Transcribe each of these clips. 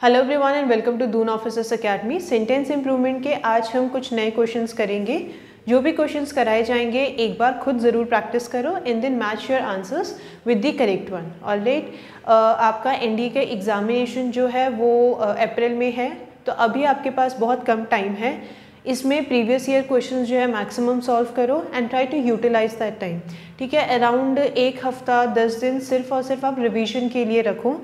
Hello everyone and welcome to Doon Officers Academy. Sentence improvement के आज हम कुछ नए क्वेश्चंस करेंगे। जो भी क्वेश्चंस कराए जाएंगे एक बार खुद ज़रूर प्रैक्टिस करो and then match your answers with the correct one. Alright, आपका एनडीए का एग्जामिनेशन जो है वो अप्रैल में है, तो अभी आपके पास बहुत कम टाइम है। इसमें प्रीवियस ईयर क्वेश्चंस जो है मैक्सिमम सॉल्व करो and try to utilize that time. ठीक है, अराउंड एक हफ्ता 10 दिन सिर्फ और सिर्फ आप रिवीजन के लिए रखो।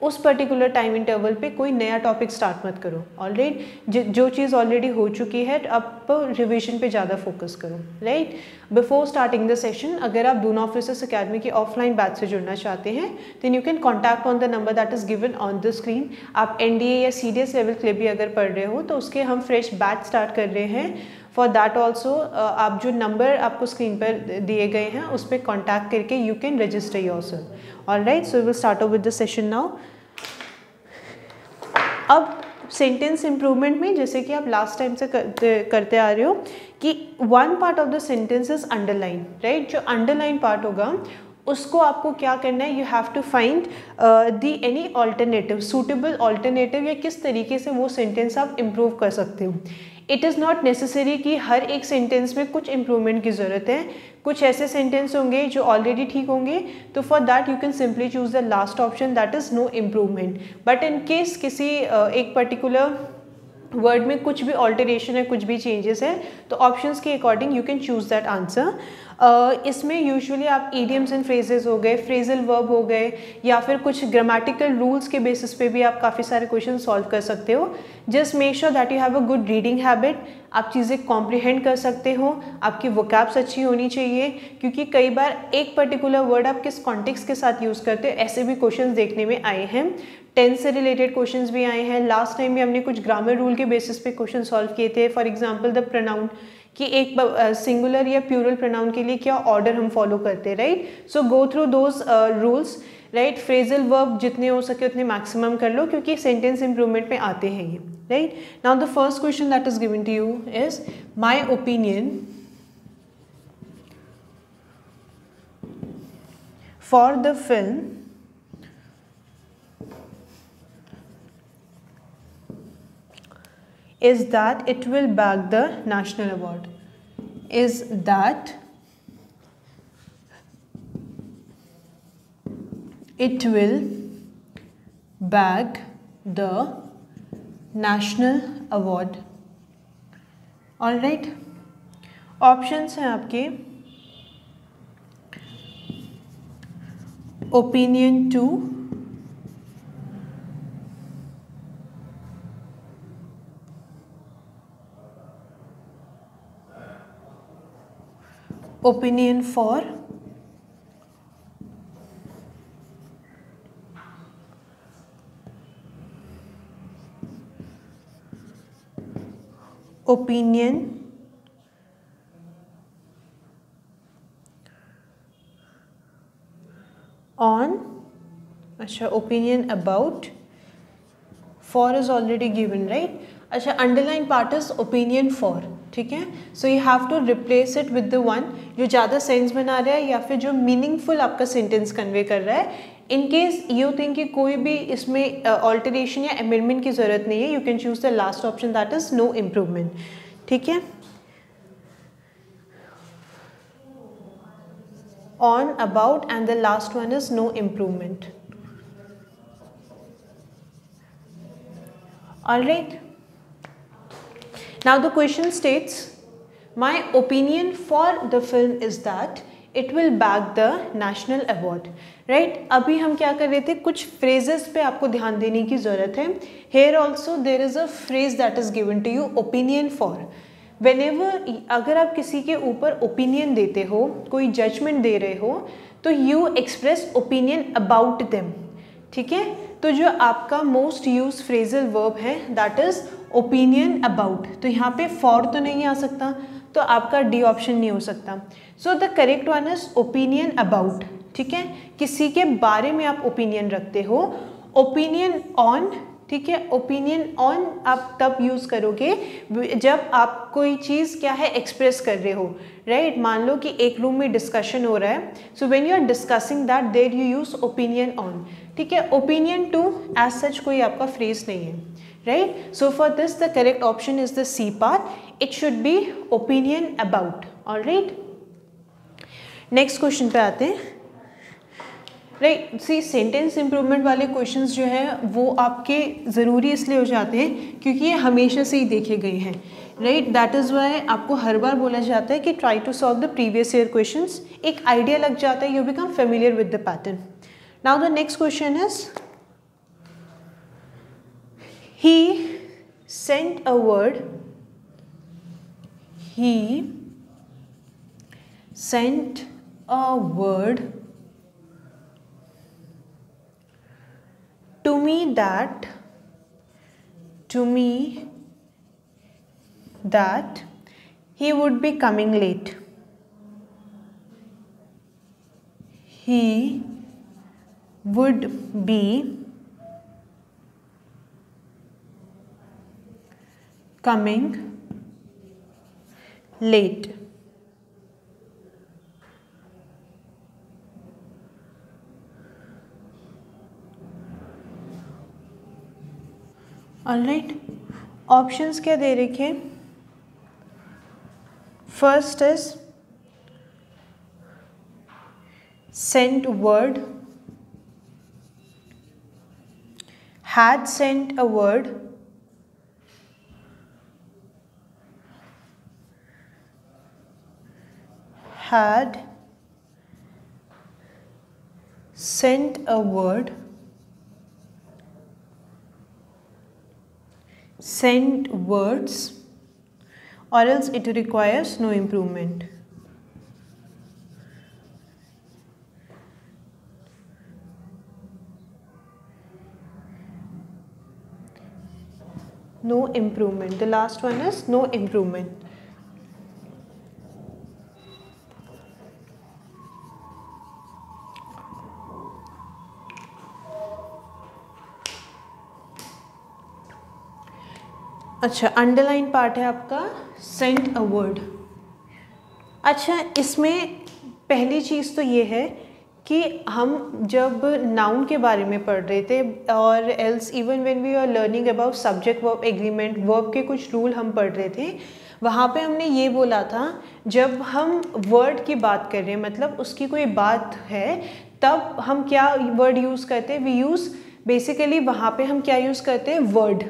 उस पर्टिकुलर टाइम इंटरवल पे कोई नया टॉपिक स्टार्ट मत करो। ऑलराइट, जो चीज़ ऑलरेडी हो चुकी है आप रिवीजन पे ज़्यादा फोकस करो। Right, before starting the session अगर आप दून ऑफिसर्स एकेडमी की ऑफलाइन बैच से जुड़ना चाहते हैं then you can contact on the number that is given on the screen. आप एनडीए या सीडीएस लेवल के लिए भी अगर पढ़ रहे हो तो उसके हम फ्रेश बैच स्टार्ट कर रहे हैं। फॉर दैट ऑल्सो आप जो नंबर आपको स्क्रीन पर दिए गए हैं उस पर कॉन्टैक्ट करके you can register yourself. Alright, so we will start with the session now. अब सेंटेंस इम्प्रूवमेंट में जैसे कि आप लास्ट टाइम से करते आ रहे हो कि one part of the sentence is underline. Right, जो अंडरलाइन पार्ट होगा उसको आपको क्या करना है, you have to find the any alternative, suitable alternative, या किस तरीके से वो सेंटेंस आप इम्प्रूव कर सकते हो। इट इज़ नॉट नेसेसरी कि हर एक सेंटेंस में कुछ इम्प्रूवमेंट की ज़रूरत है। कुछ ऐसे सेंटेंस होंगे जो ऑलरेडी ठीक होंगे, तो for that you can simply choose the last option that is no improvement. But in case किसी एक पर्टिकुलर वर्ड में कुछ भी ऑल्टरेशन है, कुछ भी चेंजेस है, तो ऑप्शंस के according you can choose that answer. इसमें यूजुअली आप इडियम्स एंड फ्रेजेस हो गए, फ्रेजल वर्ब हो गए, या फिर कुछ ग्रामेटिकल रूल्स के बेसिस पे भी आप काफ़ी सारे क्वेश्चन सॉल्व कर सकते हो। Just make sure that you have a good reading habit, आप चीज़ें कॉम्प्रिहेंड कर सकते हो, आपकी वोकैब्स अच्छी होनी चाहिए, क्योंकि कई बार एक पर्टिकुलर वर्ड आप किस कॉन्टेक्स्ट के साथ यूज़ करते हो ऐसे भी क्वेश्चन देखने में आए हैं। टेंस से रिलेटेड क्वेश्चंस भी आए हैं। लास्ट टाइम भी हमने कुछ ग्रामर रूल के बेसिस पे क्वेश्चन सॉल्व किए थे। फॉर एग्जांपल द प्रोनाउन, कि एक सिंगुलर या प्लूरल प्रोनाउन के लिए क्या ऑर्डर हम फॉलो करते हैं। Right, so go through those rules. Right, phrasal verb जितने हो सके उतने मैक्सिमम कर लो, क्योंकि सेंटेंस इंप्रूवमेंट में आते हैं ये। Right, now the first question that is given to you is my opinion for the film is that it will bag the national award. Is that it will bag the national award. All right, options हैं आपके opinion 2, opinion 4, opinion on, अच्छा opinion about, 4 is already given, right? अच्छा, underline part is opinion 4। ठीक है, so you have to replace it with the one जो ज़्यादा sense बना रहा है या फिर जो मीनिंगफुल आपका सेंटेंस कन्वे कर रहा है। इन केस यू थिंक कि कोई भी इसमें ऑल्टरेशन या अमेंडमेंट की ज़रूरत नहीं है, you can choose the last option that is no improvement. ठीक है, on, about and the last one is no improvement. All right, now the question states my opinion for the film is that it will bag the national award. Right, अभी हम क्या कर रहे थे, कुछ phrases पे आपको ध्यान देने की ज़रूरत है। Here also there is a phrase that is given to you, opinion for. Whenever अगर आप किसी के ऊपर opinion देते हो, कोई judgment दे रहे हो, तो you express opinion about them. ठीक है, तो जो आपका मोस्ट यूज फ्रेजल वर्ब है दैट इज ओपिनियन अबाउट, तो यहाँ पे फॉर तो नहीं आ सकता, तो आपका डी ऑप्शन नहीं हो सकता। सो the correct one is opinion about. ठीक है, किसी के बारे में आप ओपिनियन रखते हो। ओपिनियन ऑन ठीक है। ओपिनियन ऑन आप तब यूज़ करोगे जब आप कोई चीज़ क्या है एक्सप्रेस कर रहे हो, राइट। मान लो कि एक रूम में डिस्कशन हो रहा है, so when you are discussing that there you use opinion on, ठीक है। ओपिनियन टू एज सच कोई आपका फ्रेज नहीं है, right. So for this the correct option is the C part, it should be opinion about, alright. Next question पे आते हैं, right. See sentence improvement वाले क्वेश्चंस जो हैं वो आपके ज़रूरी इसलिए हो जाते हैं क्योंकि ये हमेशा से ही देखे गए हैं, राइट। दैट इज़ वाई आपको हर बार बोला जाता है कि try to solve the previous year questions, एक आइडिया लग जाता है, you become familiar with the pattern. Now the next question is, he sent a word, he sent a word to me that he would be coming late. He would be coming late. Alright, options क्या दे रखे हैं? First is sent word, had sent a word, had sent a word, sent words, or else it requires no improvement. No improvement. The last one is no improvement. अच्छा, underline part है आपका Saint a word. अच्छा, इसमें पहली चीज़ तो ये है कि हम जब नाउन के बारे में पढ़ रहे थे और else even when we are learning about subject verb agreement, verb के कुछ रूल हम पढ़ रहे थे, वहाँ पे हमने ये बोला था जब हम वर्ड की बात कर रहे हैं, मतलब उसकी कोई बात है, तब हम क्या वर्ड यूज़ करते हैं? वी यूज़ बेसिकली वहाँ पे हम क्या यूज़ करते हैं? वर्ड,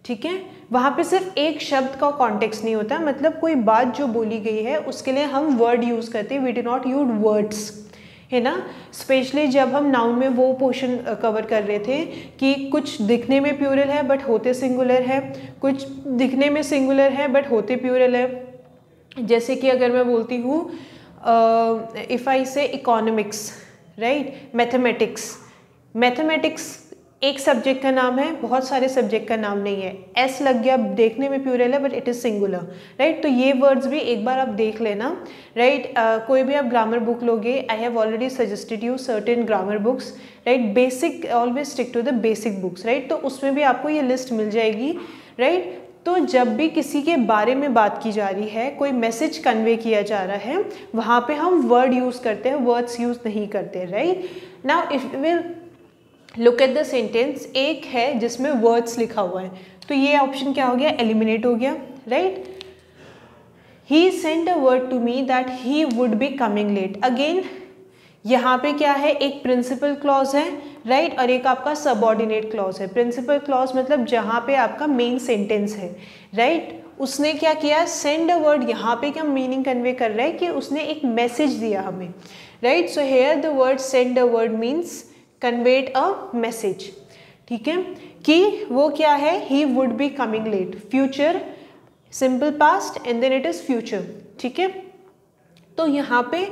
ठीक है। वहाँ पे सिर्फ एक शब्द का कॉन्टेक्स्ट नहीं होता, मतलब कोई बात जो बोली गई है उसके लिए हम वर्ड यूज़ करते हैं, we do not use words, है ना। स्पेशली जब हम नाउन में वो पोर्शन कवर कर रहे थे कि कुछ दिखने में प्लूरल है बट होते सिंगुलर है, कुछ दिखने में सिंगुलर है बट होते प्लूरल है। जैसे कि अगर मैं बोलती हूँ इफ़ आई से इकोनॉमिक्स, राइट, मैथमेटिक्स, मैथमेटिक्स एक सब्जेक्ट का नाम है, बहुत सारे सब्जेक्ट का नाम नहीं है। एस लग गया, देखने में प्लूरल है but it is singular, right. तो ये वर्ड्स भी एक बार आप देख लेना, राइट। कोई भी आप ग्रामर बुक लोगे, I have already suggested you certain grammar books, right. Basic, always stick to the basic books, right. तो उसमें भी आपको ये लिस्ट मिल जाएगी, राइट। तो जब भी किसी के बारे में बात की जा रही है, कोई मैसेज कन्वे किया जा रहा है, वहाँ पे हम वर्ड यूज़ करते हैं, वर्ड्स यूज़ नहीं करते, right. Now if will look at the sentence, एक है जिसमें वर्ड्स लिखा हुआ है, तो ये ऑप्शन क्या हो गया? एलिमिनेट हो गया, right. He sent a word to me that he would be coming late. Again यहाँ पे क्या है? एक प्रिंसिपल क्लॉज है, राइट, और एक आपका सबऑर्डिनेट क्लॉज है। प्रिंसिपल क्लॉज मतलब जहाँ पे आपका मेन सेंटेंस है, राइट। उसने क्या किया? सेंड अ वर्ड, यहाँ पे क्या मीनिंग कन्वे कर रहा है कि उसने एक मैसेज दिया हमें, right. So here the word send a word means conveyed a message, ठीक है, कि वो क्या है? He would be coming late, future, simple past and then it is future, ठीक है। तो यहाँ पे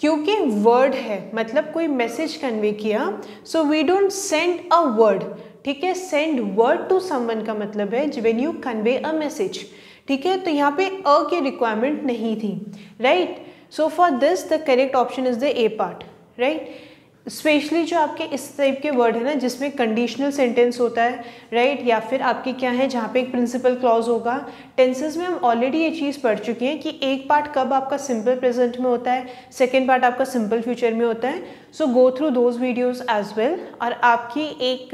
क्योंकि वर्ड है, मतलब कोई मैसेज कन्वे किया, so we don't send a word, ठीक है। सेंड वर्ड टू समवन का मतलब है when you convey a message, ठीक है। तो यहाँ पे अ की रिक्वायरमेंट नहीं थी, right. So for this the correct option is the A part, right. Specially जो आपके इस टाइप के वर्ड है ना जिसमें कंडीशनल सेंटेंस होता है, राइट, या फिर आपके क्या है जहाँ पे एक प्रिंसिपल क्लॉज होगा। टेंसेस में हम ऑलरेडी ये चीज़ पढ़ चुके हैं कि एक पार्ट कब आपका सिंपल प्रेजेंट में होता है, सेकेंड पार्ट आपका सिंपल फ्यूचर में होता है। So go through those videos as well. और आपकी एक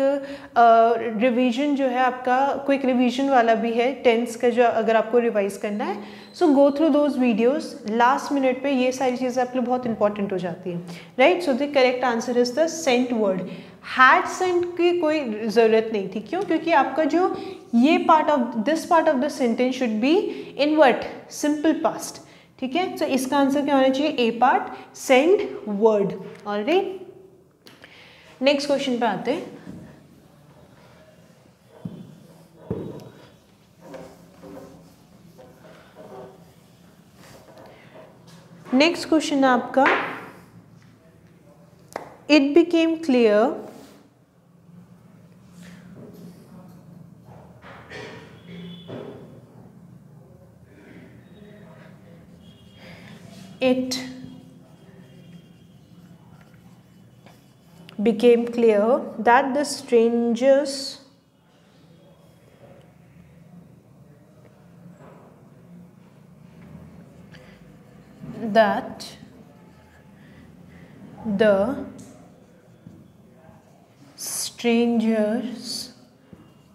रिवीजन जो है, आपका क्विक रिवीजन वाला भी है टेंस का, जो अगर आपको रिवाइज करना है, so go through those videos. Last minute पे ये सारी चीज़ें आपके लिए बहुत इंपॉर्टेंट हो जाती है, right. So the correct answer is the sent word. Had sent की कोई ज़रूरत नहीं थी, क्यों? क्योंकि आपका जो ये part of this part of the sentence should be in what, simple past, ठीक है। सो इसका आंसर क्या होना चाहिए? A part, send word. Alright, next question पे आते हैं। नेक्स्ट क्वेश्चन है आपका, it became clear it became clear that the strangers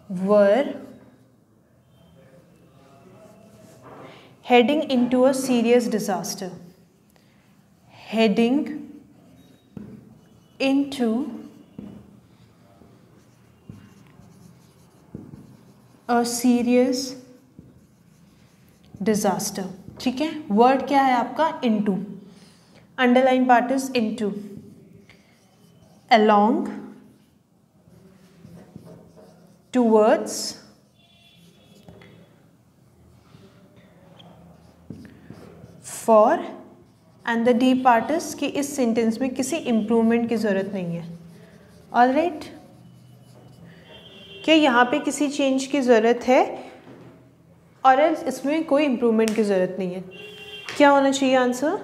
were heading into a serious disaster. Heading into a serious disaster, ठीक है। वर्ड क्या है आपका? into, underline part is into, along, towards, for, and the D part is कि इस sentence में किसी improvement की ज़रूरत नहीं है। ऑलराइट, क्या यहाँ पे किसी चेंज की ज़रूरत है और इसमें कोई इम्प्रूवमेंट की ज़रूरत नहीं है। क्या होना चाहिए answer?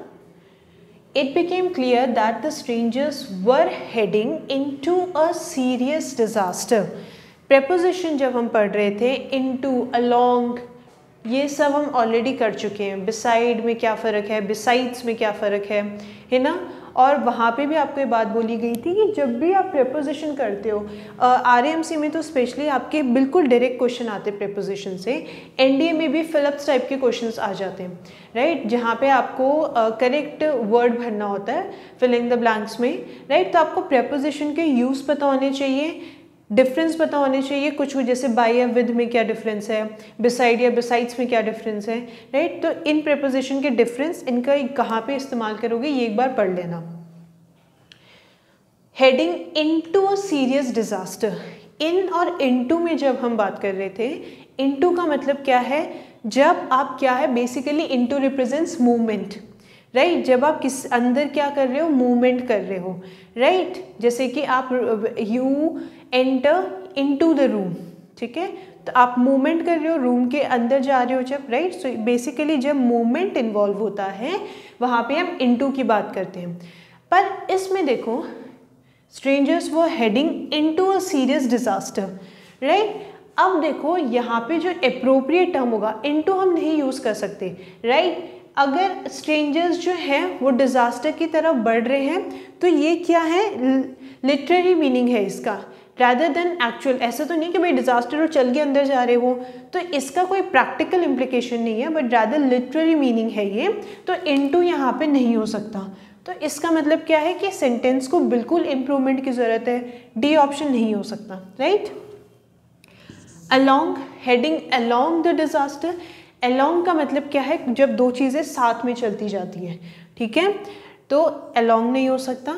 It became clear that the strangers were heading into a serious disaster. Preposition जब हम पढ़ रहे थे, इनटू, अलोंग, ये सब हम ऑलरेडी कर चुके हैं। बिसाइड में क्या फ़र्क है, बिसाइड्स में क्या फ़र्क है ना। और वहाँ पे भी आपको ये बात बोली गई थी कि जब भी आप प्रेपोजिशन करते हो, आरएएमसी में तो स्पेशली आपके बिल्कुल डायरेक्ट क्वेश्चन आते हैं प्रेपोजिशन से। एनडीए में भी फिलिप्स टाइप के क्वेश्चंस आ जाते हैं, राइट, जहाँ पे आपको करेक्ट वर्ड भरना होता है फिलिंग द ब्लैंक्स में, राइट। तो आपको प्रेपोजिशन के यूज़ पता होने चाहिए, डिफरेंस पता होने चाहिए कुछ, जैसे बाय या विद में क्या डिफरेंस है, बिसाइड या बिसाइड्स में क्या डिफरेंस है, राइट। तो इन प्रेपोजिशन के डिफरेंस, इनका कहाँ पे इस्तेमाल करोगे ये एक बार पढ़ लेना। Heading into a serious disaster, in और इनटू में जब हम बात कर रहे थे, इनटू का मतलब क्या है? जब आप क्या है, basically into represents movement, right. जब आप किस अंदर क्या कर रहे हो, मूवमेंट कर रहे हो, राइट। जैसे कि आप you enter into the room, ठीक है, तो आप मूवमेंट कर रहे हो, रूम के अंदर जा रहे हो जब, राइट। सो बेसिकली जब मूवमेंट इन्वॉल्व होता है वहाँ पे हम इनटू की बात करते हैं। पर इसमें देखो, स्ट्रेंजर्स वो heading into a serious disaster, right. अब देखो यहाँ पे जो अप्रोप्रिएट टर्म होगा, इनटू हम नहीं यूज़ कर सकते, राइट। अगर स्ट्रेंजर्स जो हैं वो डिज़ास्टर की तरफ बढ़ रहे हैं तो ये क्या है, लिटरेरी मीनिंग है इसका, rather देन एक्चुअल। ऐसा तो नहीं कि भाई डिज़ास्टर और चल के अंदर जा रहे हो, तो इसका कोई प्रैक्टिकल इम्प्लीकेशन नहीं है, बट रैदर लिटरेरी मीनिंग है ये। तो इनटू यहाँ पे नहीं हो सकता। तो इसका मतलब क्या है कि सेंटेंस को बिल्कुल इम्प्रूवमेंट की ज़रूरत है, डी ऑप्शन नहीं हो सकता, right. Along, heading along the disaster, along का मतलब क्या है? जब दो चीज़ें साथ में चलती जाती हैं, ठीक है, तो अलोंग नहीं हो सकता।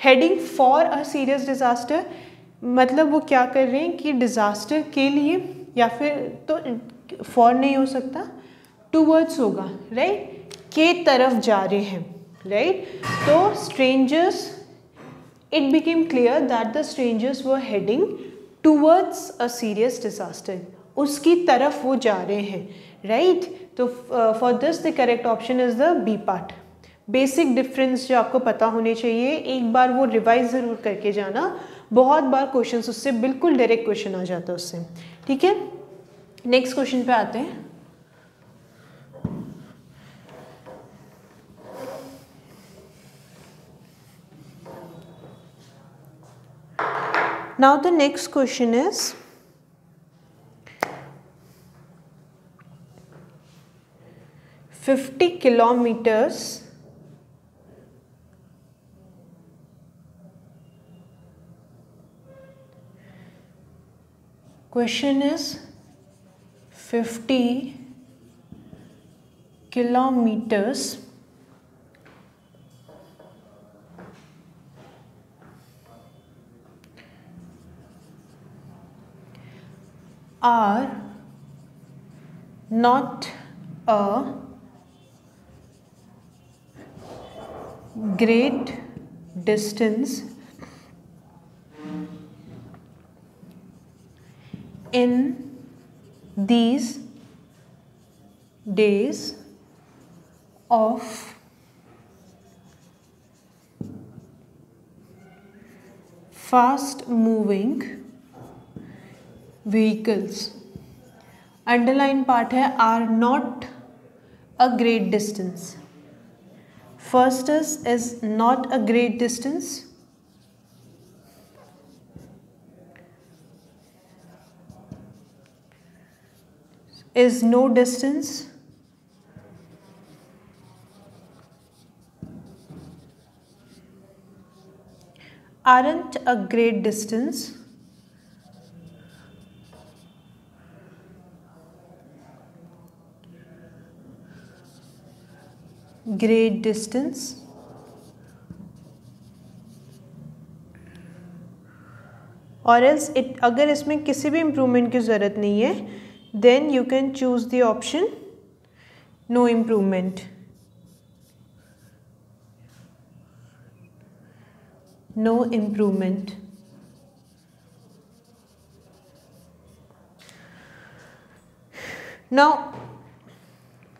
Heading for a serious disaster, मतलब वो क्या कर रहे हैं कि डिज़ास्टर के लिए, या फिर तो फॉर नहीं हो सकता, टूवर्ड्स होगा, राइट, के तरफ जा रहे हैं, राइट। तो strangers, it became clear that the strangers were heading towards a serious disaster, उसकी तरफ वो जा रहे हैं, राइट। तो for this the correct option is the B part, basic difference जो आपको पता होने चाहिए, एक बार वो रिवाइज ज़रूर करके जाना। बहुत बार क्वेश्चन उससे बिल्कुल डायरेक्ट क्वेश्चन आ जाता है उससे। ठीक है, नेक्स्ट क्वेश्चन पे आते हैं। Now the next question is $50 kilometers question is 50 kilometers are not a great distance in these days of fast moving vehicles। Underline part है are not a great distance. First is not a great distance, is no distance, aren't a great distance, great distance, और else it, अगर इसमें किसी भी improvement की ज़रूरत नहीं है then you can choose the option no improvement, no improvement। now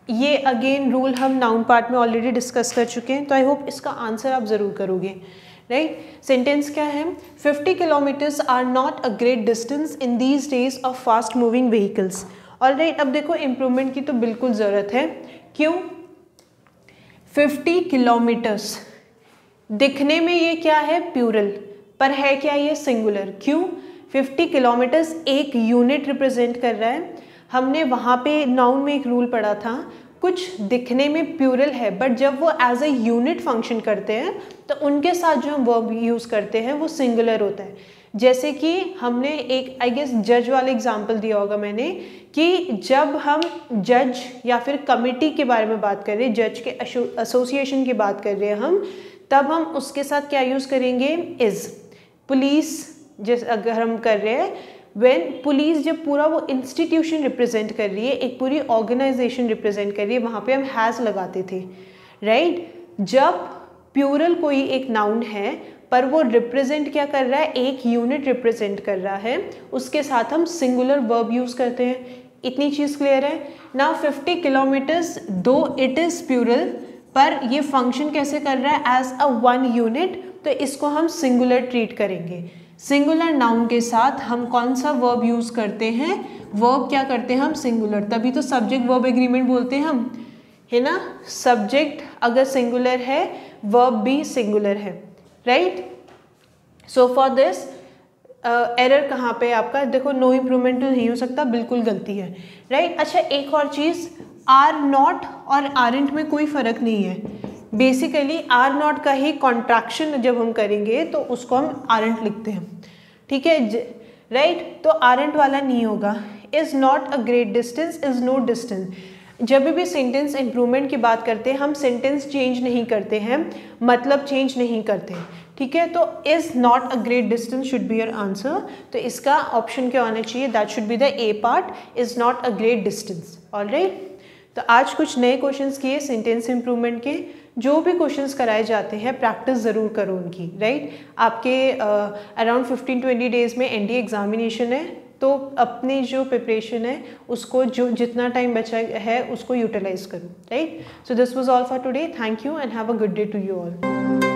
ये अगेन रूल हम नाउन पार्ट में ऑलरेडी डिस्कस कर चुके हैं, तो आई होप इसका आंसर आप ज़रूर करोगे। राइट, सेंटेंस क्या है? 50 kilometers are not a great distance in these days of fast moving vehicles. और राइट, अब देखो इम्प्रूवमेंट की तो बिल्कुल ज़रूरत है। क्यों? 50 किलोमीटर्स दिखने में ये क्या है? प्लूरल, पर है क्या ये? सिंगुलर। क्यों? 50 किलोमीटर्स एक यूनिट रिप्रेजेंट कर रहा है। हमने वहाँ पे नाउन में एक रूल पढ़ा था, कुछ दिखने में प्लूरल है बट जब वो एज ए यूनिट फंक्शन करते हैं तो उनके साथ जो हम वर्ब यूज़ करते हैं वो सिंगुलर होता है। जैसे कि हमने एक आई गेस जज वाला एग्जांपल दिया होगा मैंने, कि जब हम जज या फिर कमिटी के बारे में बात कर रहे हैं, जज के एसोसिएशन की बात कर रहे हैं हम, तब हम उसके साथ क्या यूज़ करेंगे? इज़। पुलिस जैसे अगर हम कर रहे हैं, व्हेन पुलिस जब पूरा वो इंस्टीट्यूशन रिप्रेजेंट कर रही है, एक पूरी ऑर्गेनाइजेशन रिप्रेजेंट कर रही है, वहाँ पे हम हैज़ लगाते थे। राइट, जब प्लूरल कोई एक नाउन है पर वो रिप्रेजेंट क्या कर रहा है? एक यूनिट रिप्रेजेंट कर रहा है, उसके साथ हम सिंगुलर वर्ब यूज़ करते हैं। इतनी चीज़ क्लियर है? नाउ 50 किलोमीटर्स दो इट इज़ प्लूरल, पर ये फंक्शन कैसे कर रहा है? एज अ वन यूनिट, तो इसको हम सिंगुलर ट्रीट करेंगे। सिंगुलर नाउन के साथ हम कौन सा वर्ब यूज़ करते हैं? वर्ब क्या करते हैं हम? सिंगुलर। तभी तो सब्जेक्ट वर्ब एग्रीमेंट बोलते हैं हम, है ना? सब्जेक्ट अगर सिंगुलर है, वर्ब भी सिंगुलर है। Right, so for this error कहाँ पे आपका? देखो, नो इम्प्रूवमेंट तो नहीं हो सकता, बिल्कुल गलती है। राइट, अच्छा एक और चीज़, आर नॉट और आरंट में कोई फ़र्क नहीं है। बेसिकली आर नॉट का ही कॉन्ट्रैक्शन जब हम करेंगे तो उसको हम आरंट लिखते हैं। ठीक है, राइट, तो आरंट वाला नहीं होगा। Is not a great distance, is no distance. जब भी सेंटेंस इम्प्रूवमेंट की बात करते हैं हम सेंटेंस चेंज नहीं करते हैं, मतलब चेंज नहीं करते। ठीक है, तो is not a great distance should be your answer. तो इसका ऑप्शन क्या होना चाहिए? That should be the A part, is not a great distance. Alright, तो आज कुछ नए क्वेश्चंस किए सेंटेंस इम्प्रूवमेंट के। जो भी क्वेश्चंस कराए जाते हैं प्रैक्टिस ज़रूर करो उनकी। राइट, आपके अराउंड 15-20 डेज़ में एनडीए एग्जामिनेशन है, तो अपनी जो प्रिपरेशन है उसको जो जितना टाइम बचा है उसको यूटिलाइज करो, right. So this was all for today, thank you and have a good day to you all.